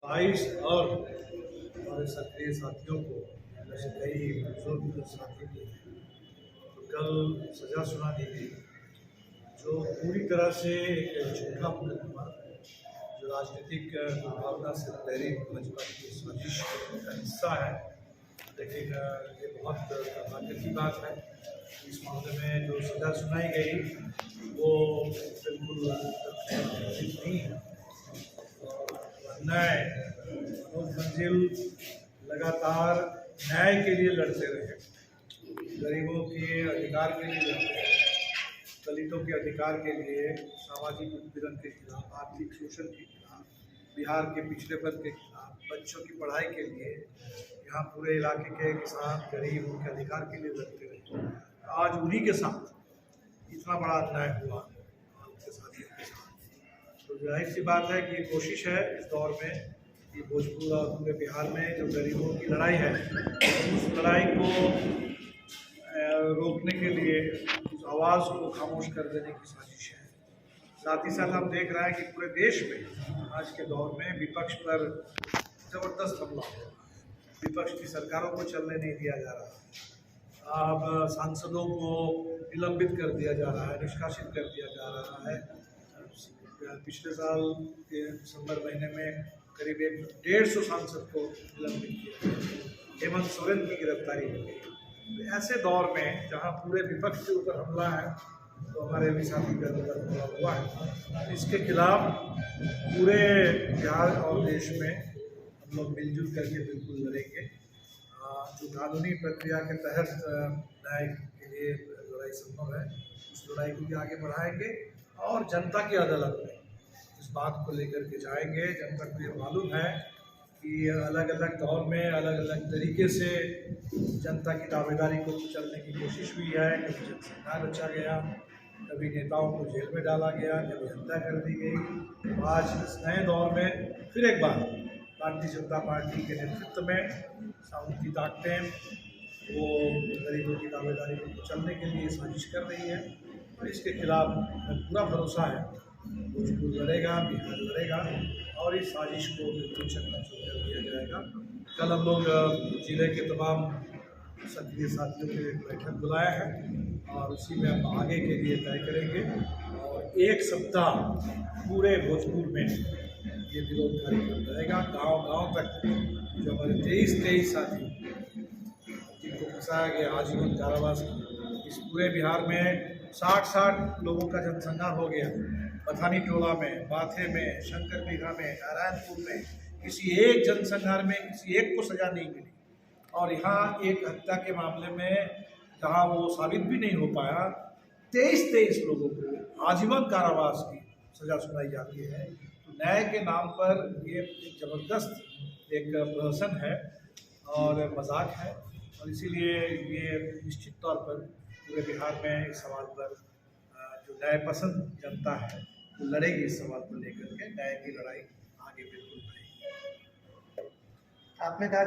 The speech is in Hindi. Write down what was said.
22 और हमारे सक्रिय साथियों को जैसे कई बुजुर्ग साथी भी हैं, तो कल सजा सुना दी गई जो पूरी तरह से एक झूठा मुकदमा जो राजनीतिक दुर्भावना से प्रेरित भाजपा की साजिश का हिस्सा है। लेकिन ये बहुत दुर्भाग्य की बात है। इस मामले में जो सजा सुनाई गई वो बिल्कुल उचित नहीं है। न्याय मनोज मंजिल लगातार न्याय के लिए लड़ते रहे, गरीबों के अधिकार के लिए लड़ते रहे, दलितों के अधिकार के लिए, सामाजिक उत्पीड़न के खिलाफ, आर्थिक शोषण के खिलाफ, बिहार के पिछड़ेपन के खिलाफ, बच्चों की पढ़ाई के लिए, यहाँ पूरे इलाके के किसान गरीब उनके अधिकार के लिए लड़ते रहे। आज उन्हीं के साथ इतना बड़ा अन्याय हुआ उनके साथियों के साथ, तो जाहिर सी बात है कि कोशिश है इस दौर में कि भोजपुर और पूरे बिहार में जो गरीबों की लड़ाई है उस लड़ाई को रोकने के लिए उस आवाज़ को खामोश कर देने की साजिश है। साथ ही साथ हम देख रहे हैं कि पूरे देश में आज के दौर में विपक्ष पर ज़बरदस्त हमला हो रहा है। विपक्ष की सरकारों को चलने नहीं दिया जा रहा, अब सांसदों को निलंबित कर दिया जा रहा है, निष्कासित कर दिया जा रहा है। पिछले साल के दिसंबर महीने में करीब 150 सांसद को निलंबित किया गया, हेमंत सोरेन की गिरफ्तारी हो गई। तो ऐसे दौर में जहां पूरे विपक्ष के ऊपर हमला है तो हमारे भी साथी का हमला हुआ है, इसके खिलाफ पूरे बिहार और देश में हम लोग मिलजुल करके बिल्कुल लड़ेंगे। जो कानूनी प्रक्रिया के तहत न्याय के लिए लड़ाई संभव है उस लड़ाई को भी आगे बढ़ाएंगे और जनता की अदालत में इस बात को लेकर के जाएंगे। जनता को ये मालूम है कि अलग अलग दौर में अलग अलग तरीके से जनता की दावेदारी को कुचलने की कोशिश हुई है। कभी जनसंघर्ष रचा गया, कभी नेताओं को जेल में डाला गया, कभी हत्या कर दी गई। आज इस नए दौर में फिर एक बार भारतीय जनता पार्टी के नेतृत्व में सामूहिक की ताकतें वो गरीबों की दावेदारी को कुचलने के लिए साजिश कर रही है और इसके खिलाफ पूरा भरोसा है भोजपुर लड़ेगा, बिहार लड़ेगा और इस साजिश को बिल्कुल चकनाचूर कर दिया जाएगा। कल हम लोग जिले के तमाम सक्रिय साथियों के लिए बैठक बुलाया है और उसी में हम आगे के लिए तय करेंगे और एक सप्ताह पूरे भोजपुर में ये विरोध कार्यक्रम रहेगा। गांव-गांव तक जो हमारे 23 साथी जिनको फंसाया गया आजीवन कारावास, इस पूरे बिहार में 60 लोगों का जनसंहार हो गया। पथानी टोला में, बाथे में, शंकर बिघा में, नारायणपुर में किसी एक जनसंहार में किसी एक को सजा नहीं मिली और यहाँ एक हत्या के मामले में जहाँ वो साबित भी नहीं हो पाया 23 लोगों को आजीवन कारावास की सजा सुनाई जाती है। तो न्याय के नाम पर ये एक ज़बरदस्त एक प्रहसन है और मजाक है और इसीलिए ये निश्चित तौर पर पूरे बिहार में इस सवाल पर जो न्याय पसंद जनता है वो लड़ेगी। इस सवाल को लेकर के न्याय की लड़ाई आगे बिल्कुल बढ़ेगी। आपने कहा